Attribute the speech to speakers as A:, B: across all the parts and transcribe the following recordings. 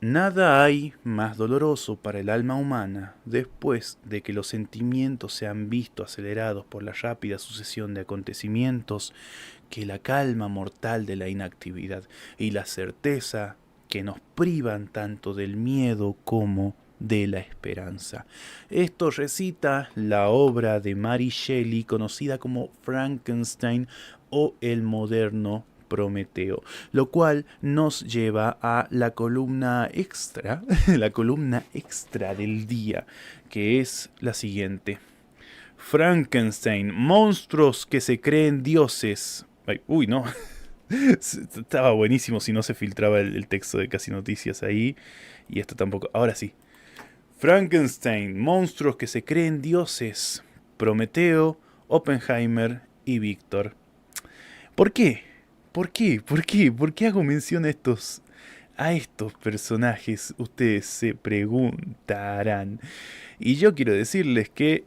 A: Nada hay más doloroso para el alma humana después de que los sentimientos se han visto acelerados por la rápida sucesión de acontecimientos que la calma mortal de la inactividad y la certeza que nos privan tanto del miedo como de la esperanza. Esto recita la obra de Mary Shelley conocida como Frankenstein o el moderno Prometeo, lo cual nos lleva a la columna extra, la columna extra del día, que es la siguiente. Frankenstein, monstruos que se creen dioses. Ay, uy, no. Estaba buenísimo si no se filtraba el texto de Casi Noticias ahí. Y esto tampoco. Ahora sí. Frankenstein, monstruos que se creen dioses. Prometeo, Oppenheimer y Víctor. ¿Por qué? ¿Por qué? ¿Por qué? ¿Por qué hago mención a estos personajes? Ustedes se preguntarán. Y yo quiero decirles que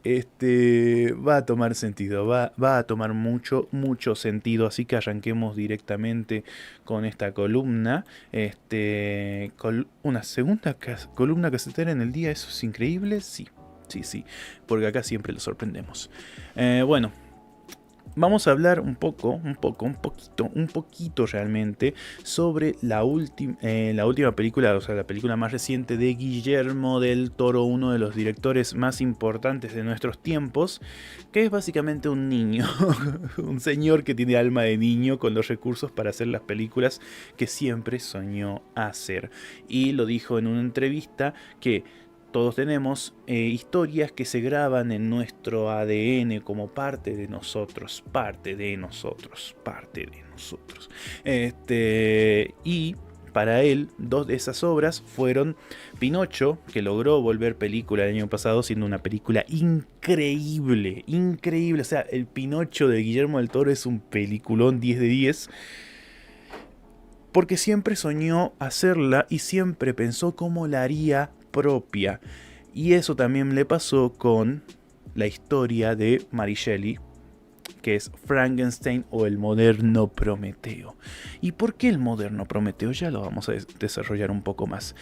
A: va a tomar sentido, va a tomar mucho sentido. Así que arranquemos directamente con esta columna. Una segunda columna casetera en el día, ¿eso es increíble? Sí, sí, sí, porque acá siempre lo sorprendemos. Bueno. Vamos a hablar un poquito realmente sobre la última película, o sea, la película más reciente de Guillermo del Toro, uno de los directores más importantes de nuestros tiempos, que es básicamente un niño, un señor que tiene alma de niño con los recursos para hacer las películas que siempre soñó hacer. Y lo dijo en una entrevista que todos tenemos historias que se graban en nuestro ADN como parte de nosotros, parte de nosotros, parte de nosotros. Y para él, dos de esas obras fueron Pinocho, que logró volver película el año pasado, siendo una película increíble, increíble. O sea, el Pinocho de Guillermo del Toro es un peliculón 10 de 10. Porque siempre soñó hacerla y siempre pensó cómo la haría propia. Y eso también le pasó con la historia de Mary Shelley, que es Frankenstein o el moderno Prometeo. ¿Y por qué el moderno Prometeo? Ya lo vamos a desarrollar un poco más.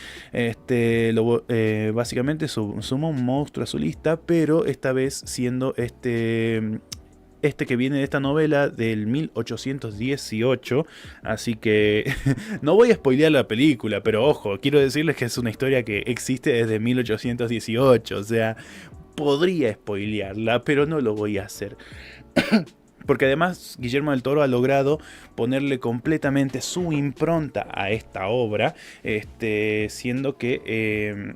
A: Básicamente suma un monstruo a su lista, pero esta vez siendo que viene de esta novela del 1818, así que no voy a spoilear la película, pero ojo, quiero decirles que es una historia que existe desde 1818, o sea, podría spoilearla, pero no lo voy a hacer. Porque además Guillermo del Toro ha logrado ponerle completamente su impronta a esta obra, siendo que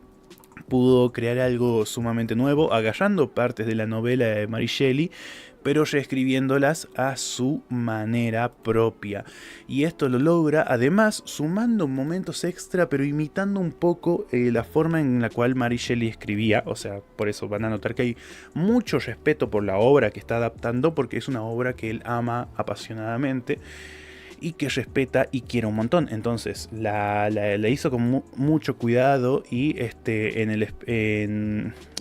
A: pudo crear algo sumamente nuevo, agarrando partes de la novela de Mary Shelley, pero reescribiéndolas a su manera propia. Y esto lo logra además sumando momentos extra, pero imitando un poco la forma en la cual Mary Shelley escribía. O sea, por eso van a notar que hay mucho respeto por la obra que está adaptando, porque es una obra que él ama apasionadamente y que respeta y quiere un montón. Entonces la hizo con mucho cuidado y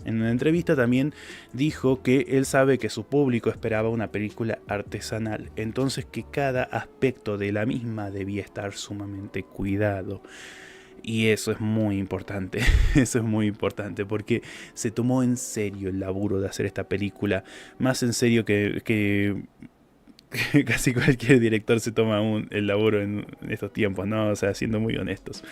A: en una entrevista también dijo que él sabe que su público esperaba una película artesanal, entonces que cada aspecto de la misma debía estar sumamente cuidado. Y eso es muy importante, eso es muy importante, porque se tomó en serio el laburo de hacer esta película, más en serio que casi cualquier director se toma el laburo en estos tiempos, ¿no? O sea, siendo muy honestos.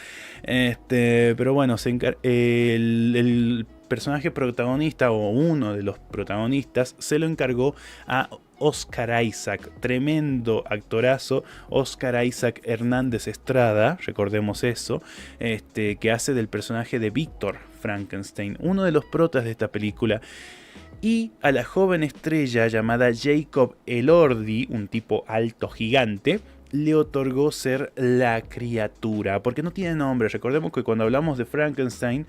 A: Pero bueno, el personaje protagonista o uno de los protagonistas se lo encargó a Oscar Isaac, tremendo actorazo, Oscar Isaac Hernández Estrada, recordemos eso, que hace del personaje de Víctor Frankenstein, uno de los protas de esta película. Y a la joven estrella llamada Jacob Elordi, un tipo alto gigante, le otorgó ser la criatura, porque no tiene nombre. Recordemos que cuando hablamos de Frankenstein,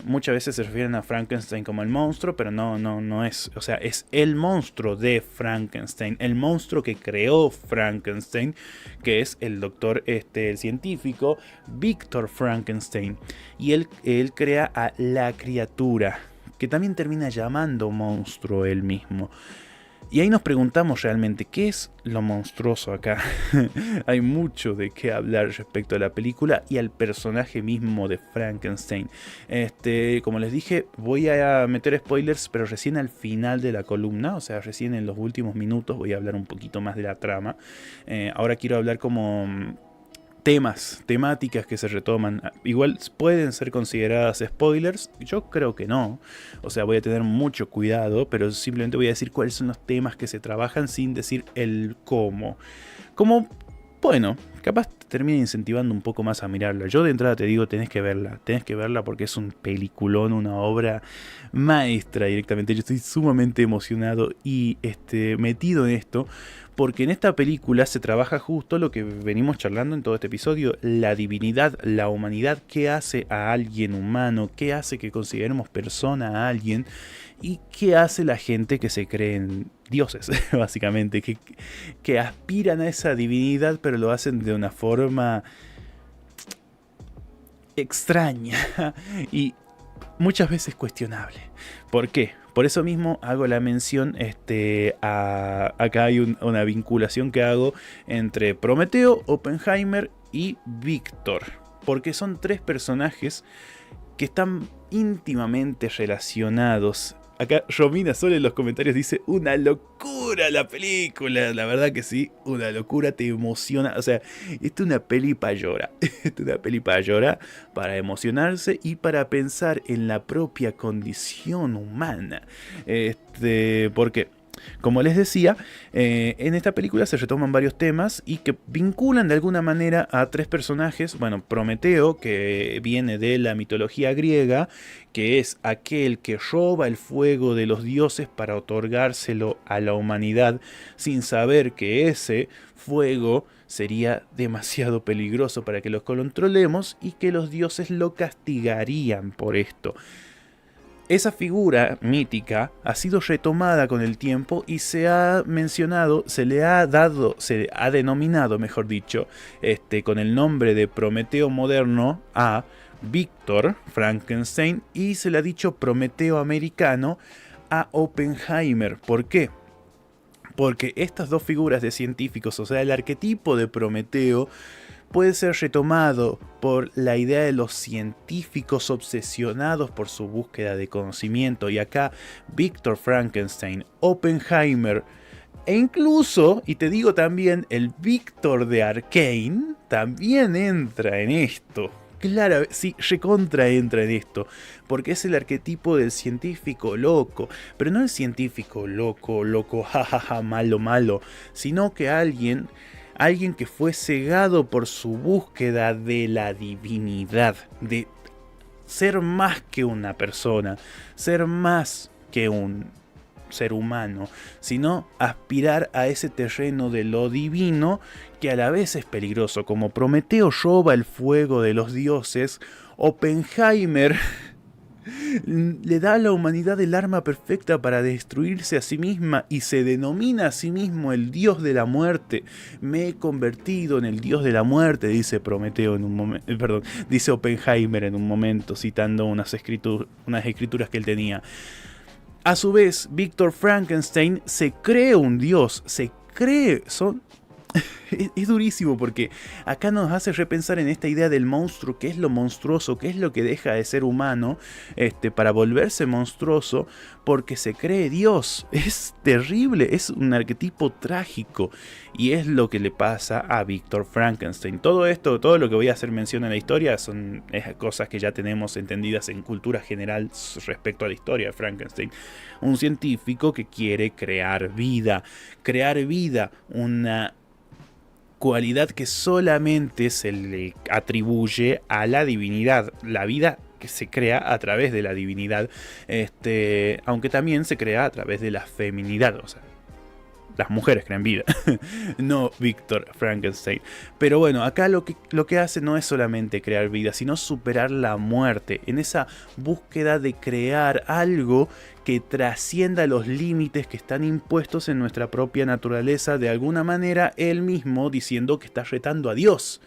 A: muchas veces se refieren a Frankenstein como el monstruo, pero no es, o sea, es el monstruo de Frankenstein, el monstruo que creó Frankenstein, que es el doctor, el científico Víctor Frankenstein, y él crea a la criatura, que también termina llamando monstruo él mismo. Y ahí nos preguntamos realmente, ¿qué es lo monstruoso acá? Hay mucho de qué hablar respecto a la película y al personaje mismo de Frankenstein. Como les dije, voy a meter spoilers, pero recién al final de la columna, o sea, recién en los últimos minutos voy a hablar un poquito más de la trama. Ahora quiero hablar como temáticas que se retoman. Igual pueden ser consideradas spoilers, yo creo que no. O sea, voy a tener mucho cuidado, pero simplemente voy a decir cuáles son los temas que se trabajan sin decir el cómo. Como, bueno, capaz te termina incentivando un poco más a mirarla. Yo de entrada te digo, tenés que verla porque es un peliculón, una obra maestra directamente. Yo estoy sumamente emocionado y metido en esto, porque en esta película se trabaja justo lo que venimos charlando en todo este episodio, la divinidad, la humanidad, qué hace a alguien humano, qué hace que consideremos persona a alguien y qué hace la gente que se creen dioses, básicamente, que aspiran a esa divinidad pero lo hacen de una forma extraña y muchas veces cuestionable. ¿Por qué? Por eso mismo hago la mención, acá hay una vinculación que hago entre Prometeo, Oppenheimer y Víctor. Porque son tres personajes que están íntimamente relacionados. Acá Romina Sol en los comentarios dice, una locura la película. La verdad que sí, una locura, te emociona. O sea, esta es una peli para llorar. Esta es una peli para llorar, para emocionarse y para pensar en la propia condición humana. Porque, como les decía, en esta película se retoman varios temas y que vinculan de alguna manera a tres personajes. Bueno, Prometeo, que viene de la mitología griega, que es aquel que roba el fuego de los dioses para otorgárselo a la humanidad sin saber que ese fuego sería demasiado peligroso para que los controlemos y que los dioses lo castigarían por esto. Esa figura mítica ha sido retomada con el tiempo y se ha mencionado, se ha denominado, mejor dicho, con el nombre de Prometeo moderno a Víctor Frankenstein, y se le ha dicho Prometeo americano a Oppenheimer. ¿Por qué? Porque estas dos figuras de científicos, o sea, el arquetipo de Prometeo, puede ser retomado por la idea de los científicos obsesionados por su búsqueda de conocimiento. Y acá Víctor Frankenstein, Oppenheimer e incluso, y te digo también, el Víctor de Arcane también entra en esto. Claro, sí, recontra entra en esto, porque es el arquetipo del científico loco, pero no el científico loco, jajaja, malo, sino que alguien que fue cegado por su búsqueda de la divinidad, de ser más que una persona, ser más que un ser humano, sino aspirar a ese terreno de lo divino que a la vez es peligroso. Como Prometeo roba el fuego de los dioses, Oppenheimer le da a la humanidad el arma perfecta para destruirse a sí misma y se denomina a sí mismo el dios de la muerte. Me he convertido en el dios de la muerte, dice Prometeo en un momento, dice Oppenheimer en un momento, citando unas escrituras que él tenía. A su vez, Víctor Frankenstein se cree un dios, es durísimo porque acá nos hace repensar en esta idea del monstruo, qué es lo monstruoso, qué es lo que deja de ser humano para volverse monstruoso, porque se cree Dios. Es terrible, es un arquetipo trágico y es lo que le pasa a Víctor Frankenstein. Todo lo que voy a hacer mención en la historia son cosas que ya tenemos entendidas en cultura general respecto a la historia de Frankenstein. Un científico que quiere crear vida, una cualidad que solamente se le atribuye a la divinidad, la vida que se crea a través de la divinidad, aunque también se crea a través de la feminidad, o sea, las mujeres crean vida, no Víctor Frankenstein. Pero bueno, acá lo que hace no es solamente crear vida, sino superar la muerte, en esa búsqueda de crear algo que trascienda los límites que están impuestos en nuestra propia naturaleza, de alguna manera él mismo diciendo que está retando a Dios.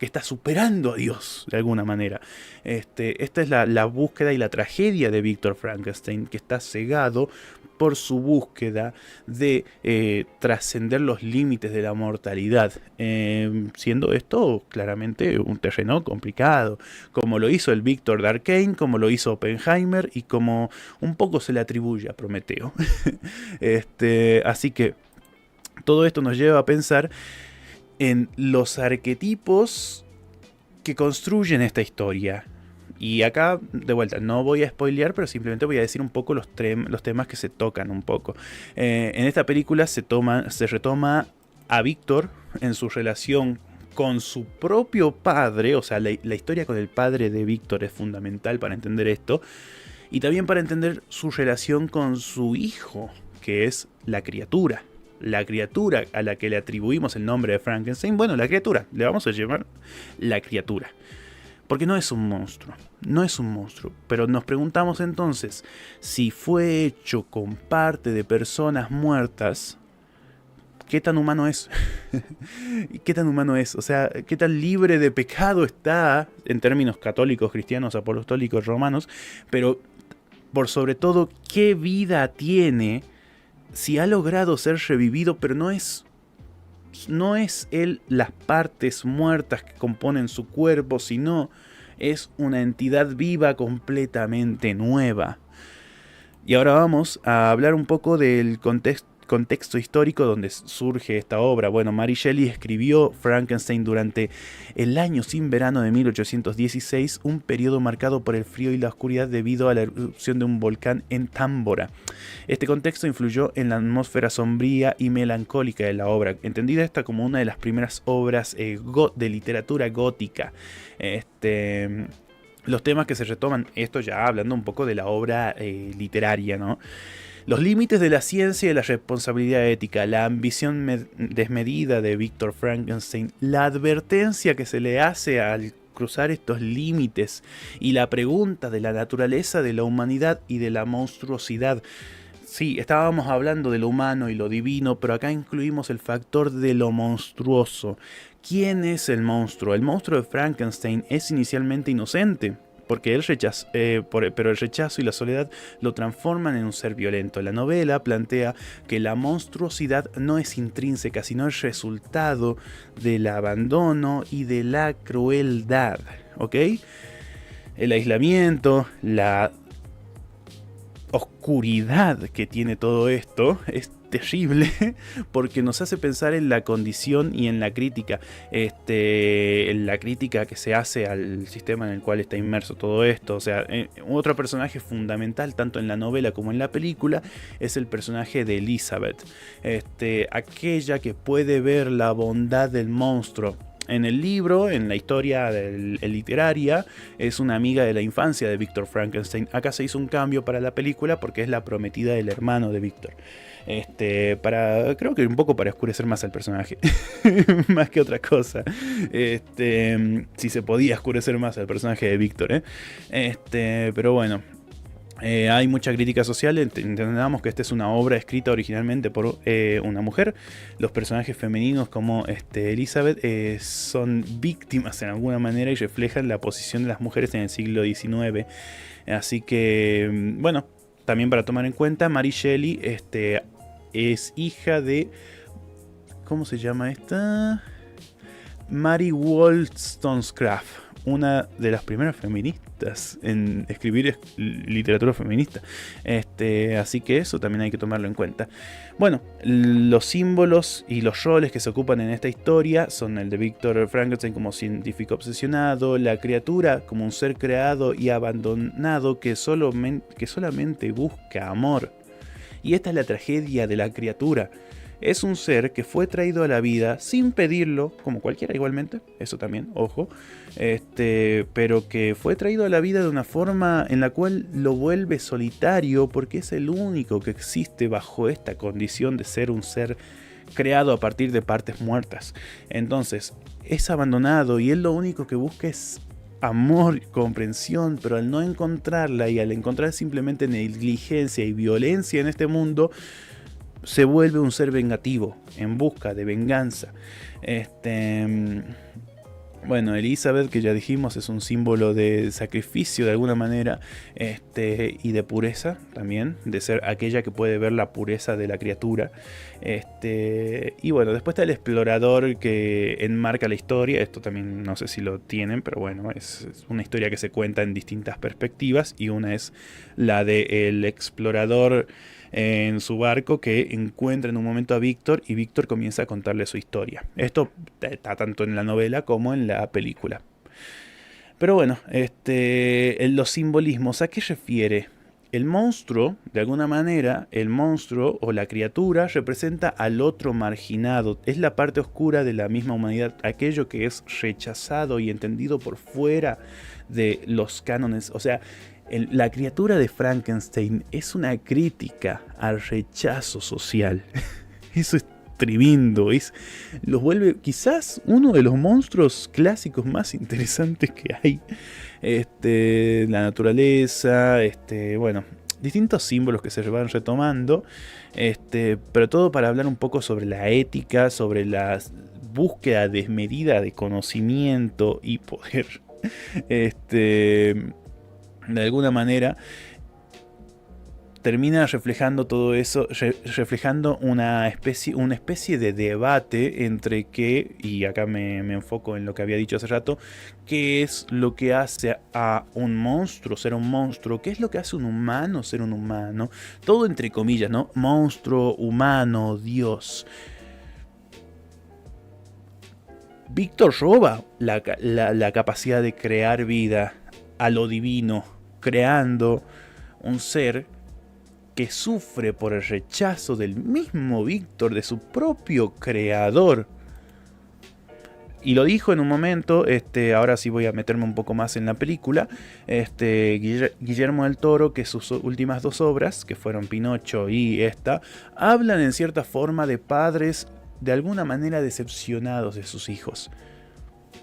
A: que está superando a Dios de alguna manera. Esta es la búsqueda y la tragedia de Víctor Frankenstein, que está cegado por su búsqueda de trascender los límites de la mortalidad, siendo esto claramente un terreno complicado, como lo hizo el Víctor de Arcane, como lo hizo Oppenheimer y como un poco se le atribuye a Prometeo. Así que todo esto nos lleva a pensar en los arquetipos que construyen esta historia. Y acá, de vuelta, no voy a spoilear, pero simplemente voy a decir un poco los temas que se tocan un poco. En esta película se retoma a Víctor en su relación con su propio padre, o sea, la historia con el padre de Víctor es fundamental para entender esto, y también para entender su relación con su hijo, que es la criatura. La criatura a la que le atribuimos el nombre de Frankenstein, bueno, la criatura, le vamos a llamar la criatura. Porque no es un monstruo, no es un monstruo. Pero nos preguntamos entonces, si fue hecho con parte de personas muertas, ¿qué tan humano es? ¿Qué tan humano es? O sea, ¿qué tan libre de pecado está en términos católicos, cristianos, apostólicos, romanos? Pero, por sobre todo, ¿qué vida tiene si ha logrado ser revivido, pero no es él las partes muertas que componen su cuerpo, sino es una entidad viva completamente nueva? Y ahora vamos a hablar un poco del contexto histórico donde surge esta obra. Bueno, Mary Shelley escribió Frankenstein durante el año sin verano de 1816, un periodo marcado por el frío y la oscuridad debido a la erupción de un volcán en Támbora. Este contexto influyó en la atmósfera sombría y melancólica de la obra, entendida esta como una de las primeras obras de literatura gótica. Los temas que se retoman, esto ya hablando un poco de la obra literaria, ¿no? Los límites de la ciencia y la responsabilidad ética, la ambición desmedida de Víctor Frankenstein, la advertencia que se le hace al cruzar estos límites y la pregunta de la naturaleza de la humanidad y de la monstruosidad. Sí, estábamos hablando de lo humano y lo divino, pero acá incluimos el factor de lo monstruoso. ¿Quién es el monstruo? El monstruo de Frankenstein es inicialmente inocente, porque pero el rechazo y la soledad lo transforman en un ser violento. La novela plantea que la monstruosidad no es intrínseca, sino el resultado del abandono y de la crueldad, ¿ok? El aislamiento, la oscuridad que tiene todo esto es terrible porque nos hace pensar en la condición y en la crítica, en la crítica que se hace al sistema en el cual está inmerso todo esto. O sea, otro personaje fundamental tanto en la novela como en la película es el personaje de Elizabeth, aquella que puede ver la bondad del monstruo. En el libro, en la historia literaria, es una amiga de la infancia de Víctor Frankenstein. Acá se hizo un cambio para la película porque es la prometida del hermano de Víctor. Creo que un poco para oscurecer más al personaje, más que otra cosa. Si se podía oscurecer más al personaje de Víctor, pero bueno. Hay mucha crítica social, entendamos que esta es una obra escrita originalmente por una mujer. Los personajes femeninos como Elizabeth son víctimas en alguna manera y reflejan la posición de las mujeres en el siglo XIX. Así que, bueno, también para tomar en cuenta, Mary Shelley es hija de... ¿Cómo se llama esta? Mary Wollstonecraft, una de las primeras feministas en escribir literatura feminista. Así que eso también hay que tomarlo en cuenta. Bueno, los símbolos y los roles que se ocupan en esta historia son el de Víctor Frankenstein como científico obsesionado, la criatura como un ser creado y abandonado que solamente busca amor. Y esta es la tragedia de la criatura. Es un ser que fue traído a la vida sin pedirlo, como cualquiera igualmente, eso también, ojo, pero que fue traído a la vida de una forma en la cual lo vuelve solitario porque es el único que existe bajo esta condición de ser un ser creado a partir de partes muertas. Entonces, es abandonado y él lo único que busca es amor y comprensión, pero al no encontrarla y al encontrar simplemente negligencia y violencia en este mundo, se vuelve un ser vengativo, en busca de venganza. Bueno, Elizabeth, que ya dijimos, es un símbolo de sacrificio de alguna manera, y de pureza también, de ser aquella que puede ver la pureza de la criatura. Y bueno, después está el explorador que enmarca la historia. Esto también no sé si lo tienen, pero bueno, es una historia que se cuenta en distintas perspectivas, y una es la del explorador en su barco, que encuentra en un momento a Víctor, y Víctor comienza a contarle su historia. Esto está tanto en la novela como en la película. Pero bueno, en los simbolismos, ¿a qué refiere? El monstruo, de alguna manera, el monstruo o la criatura representa al otro marginado. Es la parte oscura de la misma humanidad, aquello que es rechazado y entendido por fuera de los cánones. O sea, la criatura de Frankenstein es una crítica al rechazo social. Eso es tremendo. Los vuelve quizás uno de los monstruos clásicos más interesantes que hay. La naturaleza, bueno, distintos símbolos que se van retomando. Pero todo para hablar un poco sobre la ética, sobre la búsqueda desmedida de conocimiento y poder. De alguna manera termina reflejando todo eso, reflejando una especie de debate entre qué, y acá me enfoco en lo que había dicho hace rato, qué es lo que hace a un monstruo ser un monstruo, qué es lo que hace un humano ser un humano, todo entre comillas, ¿no? Monstruo, humano, Dios. Víctor roba la capacidad de crear vida a lo divino, creando un ser que sufre por el rechazo del mismo Víctor, de su propio creador. Y lo dijo en un momento, ahora sí voy a meterme un poco más en la película, Guillermo del Toro, que sus últimas dos obras, que fueron Pinocho y esta, hablan en cierta forma de padres de alguna manera decepcionados de sus hijos.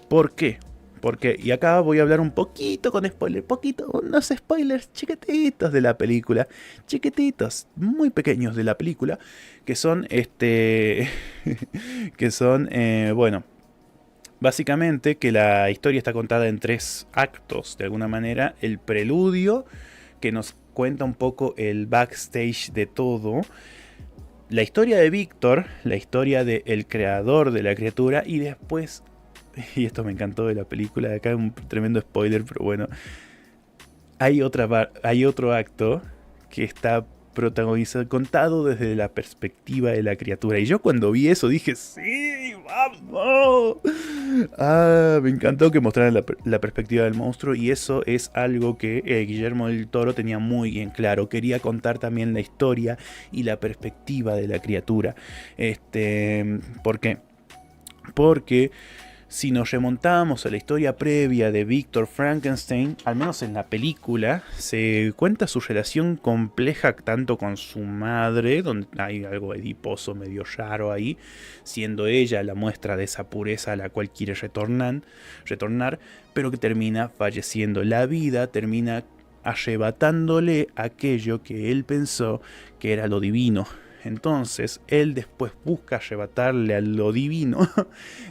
A: ¿Por qué? Porque, y acá voy a hablar un poquito con spoiler, unos spoilers chiquititos de la película, chiquititos, muy pequeños de la película, que son, que son, bueno, básicamente que la historia está contada en 3 actos, de alguna manera. El preludio, que nos cuenta un poco el backstage de todo. La historia de Víctor, la historia del creador de la criatura, y después, y esto me encantó de la película, acá un tremendo spoiler, pero bueno, hay otro acto que está protagonizado, contado desde la perspectiva de la criatura. Y yo cuando vi eso dije, sí, vamos. Me encantó que mostraran la perspectiva del monstruo, y eso es algo que Guillermo del Toro tenía muy en claro. Quería contar también la historia y la perspectiva de la criatura. ¿Por qué? Porque si nos remontamos a la historia previa de Víctor Frankenstein, al menos en la película, se cuenta su relación compleja tanto con su madre, donde hay algo ediposo medio raro ahí, siendo ella la muestra de esa pureza a la cual quiere retornar, pero que termina falleciendo. La vida termina arrebatándole aquello que él pensó que era lo divino. Entonces, él después busca arrebatarle a lo divino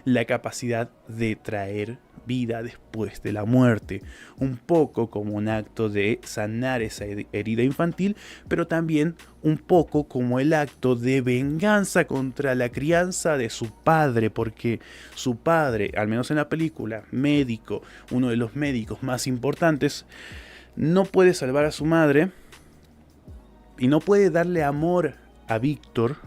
A: la capacidad de traer vida después de la muerte. Un poco como un acto de sanar esa herida infantil, pero también un poco como el acto de venganza contra la crianza de su padre, porque su padre, al menos en la película, médico, uno de los médicos más importantes, no puede salvar a su madre y no puede darle amor a Víctor,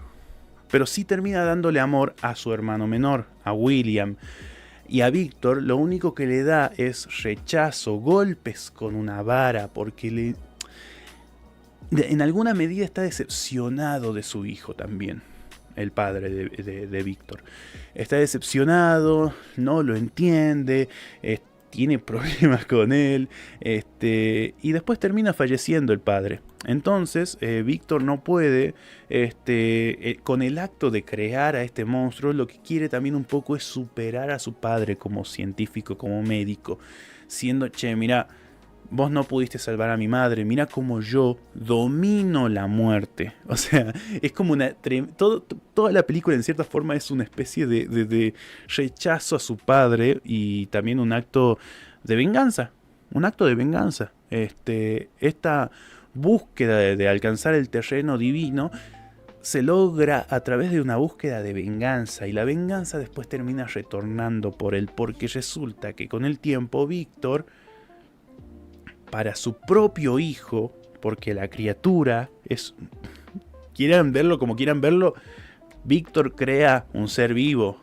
A: pero sí termina dándole amor a su hermano menor, a William. Y a Víctor lo único que le da es rechazo, golpes con una vara, porque en alguna medida está decepcionado de su hijo también, el padre de Víctor. Está decepcionado, no lo entiende, tiene problemas con él, y después termina falleciendo el padre. Entonces, Víctor no puede, con el acto de crear a este monstruo, lo que quiere también un poco es superar a su padre como científico, como médico, siendo, che, mira, vos no pudiste salvar a mi madre, mira cómo yo domino la muerte. O sea, es como toda la película en cierta forma es una especie de rechazo a su padre y también un acto de venganza. Un acto de venganza. Esta búsqueda de alcanzar el terreno divino se logra a través de una búsqueda de venganza, y la venganza después termina retornando por él, porque resulta que con el tiempo Víctor, para su propio hijo, porque la criatura es, quieran verlo como quieran verlo, Víctor crea un ser vivo,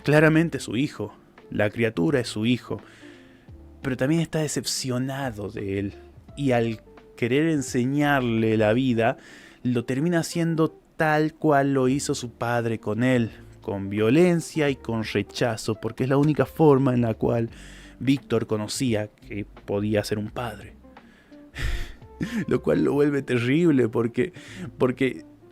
A: claramente su hijo, la criatura es su hijo, pero también está decepcionado de él, y al querer enseñarle la vida, lo termina haciendo tal cual lo hizo su padre con él, con violencia y con rechazo, porque es la única forma en la cual Víctor conocía que podía ser un padre. Lo cual lo vuelve terrible porque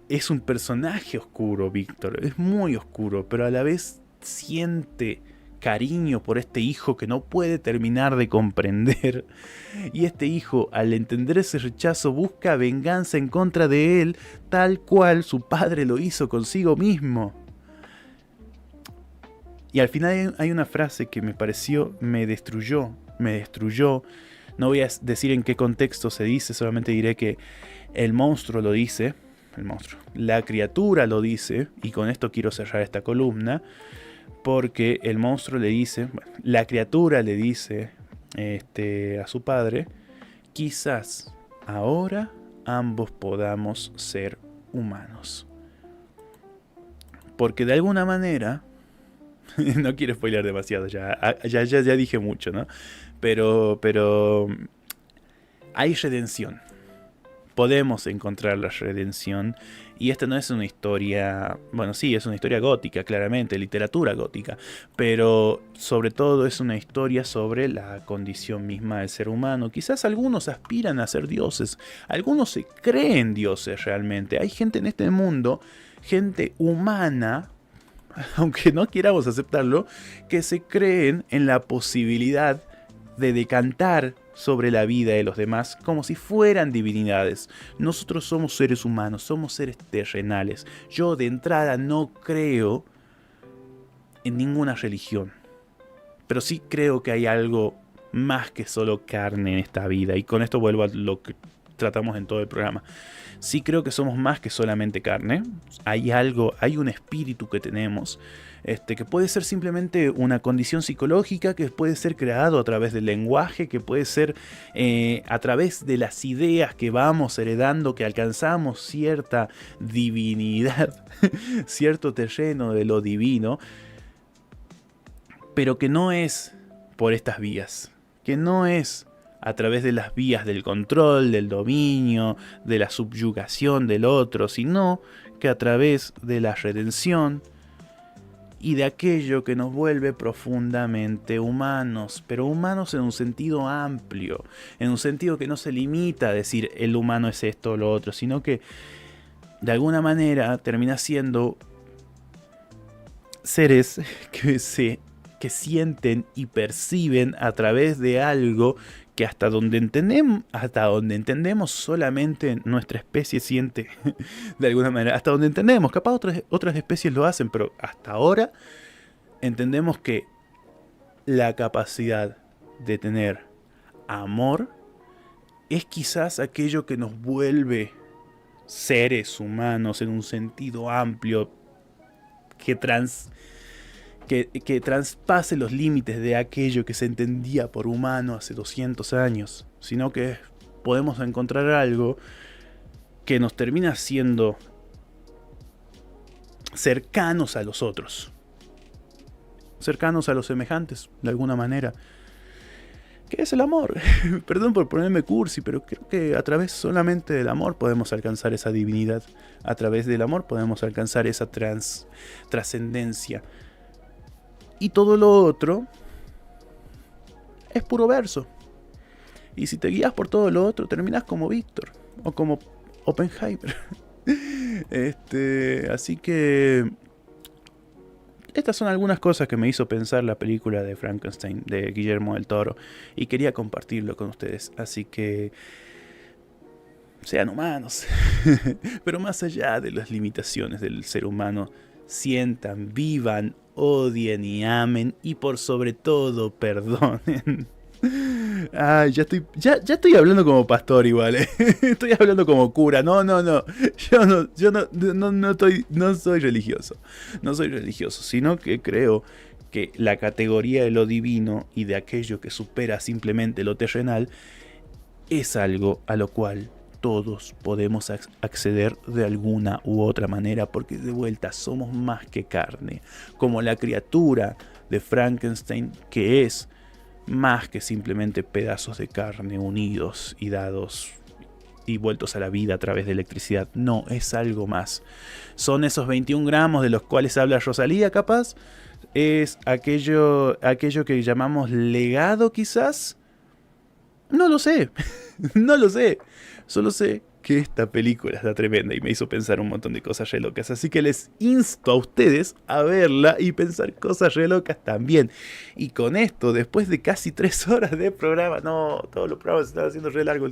A: es un personaje oscuro, Víctor, es muy oscuro, pero a la vez siente cariño por este hijo que no puede terminar de comprender. Y este hijo, al entender ese rechazo, busca venganza en contra de él, tal cual su padre lo hizo consigo mismo. Y al final hay una frase que me pareció, me destruyó. No voy a decir en qué contexto se dice, solamente diré que el monstruo lo dice, la criatura lo dice, y con esto quiero cerrar esta columna, porque el monstruo le dice, la criatura le dice a su padre, quizás ahora ambos podamos ser humanos. Porque de alguna manera, no quiero spoiler demasiado, ya dije mucho, ¿no? Pero hay redención. Podemos encontrar la redención. Y esta no es una historia, bueno, sí, es una historia gótica, claramente, literatura gótica, pero sobre todo es una historia sobre la condición misma del ser humano. Quizás algunos aspiran a ser dioses, algunos se creen dioses realmente. Hay gente en este mundo, gente humana, aunque no queramos aceptarlo, que se creen en la posibilidad de decantar sobre la vida de los demás como si fueran divinidades. Nosotros somos seres humanos, somos seres terrenales. Yo de entrada no creo en ninguna religión, pero sí creo que hay algo más que solo carne en esta vida, y con esto vuelvo a lo que tratamos en todo el programa. Sí creo que somos más que solamente carne. Hay algo, hay un espíritu que tenemos, que puede ser simplemente una condición psicológica, que puede ser creado a través del lenguaje, que puede ser a través de las ideas que vamos heredando, que alcanzamos cierta divinidad, cierto terreno de lo divino, pero que no es por estas vías, que no es a través de las vías del control, del dominio, de la subyugación del otro, sino que a través de la redención y de aquello que nos vuelve profundamente humanos, pero humanos en un sentido amplio, en un sentido que no se limita a decir el humano es esto o lo otro, sino que de alguna manera termina siendo seres que sienten y perciben a través de algo que hasta donde entendemos solamente nuestra especie siente de alguna manera, hasta donde entendemos, capaz otras especies lo hacen, pero hasta ahora entendemos que la capacidad de tener amor es quizás aquello que nos vuelve seres humanos en un sentido amplio, que traspase los límites de aquello que se entendía por humano hace 200 años, sino que podemos encontrar algo que nos termina siendo cercanos a los otros, cercanos a los semejantes, de alguna manera. ¿Qué es el amor? Perdón por ponerme cursi, pero creo que a través solamente del amor podemos alcanzar esa divinidad. A través del amor podemos alcanzar esa trascendencia. Y todo lo otro es puro verso. Y si te guías por todo lo otro, terminas como Víctor o como Oppenheimer. Así que estas son algunas cosas que me hizo pensar la película de Frankenstein de Guillermo del Toro y quería compartirlo con ustedes. Así que sean humanos, pero más allá de las limitaciones del ser humano, sientan, vivan, odien y amen y por sobre todo perdonen. Ay, ya estoy hablando como pastor igual, ¿eh? Estoy hablando como cura. No, no, no. No soy religioso. No soy religioso, sino que creo que la categoría de lo divino y de aquello que supera simplemente lo terrenal es algo a lo cual todos podemos acceder de alguna u otra manera, porque de vuelta somos más que carne, como la criatura de Frankenstein, que es más que simplemente pedazos de carne unidos y dados y vueltos a la vida a través de electricidad. No, es algo más. Son esos 21 gramos de los cuales habla Rosalía, capaz. Es aquello que llamamos legado, quizás. No lo sé. No lo sé. Solo sé que esta película está tremenda y me hizo pensar un montón de cosas re locas. Así que les insto a ustedes a verla y pensar cosas re locas también. Y con esto, después de casi 3 horas de programa, no, todos los programas se están haciendo re largos.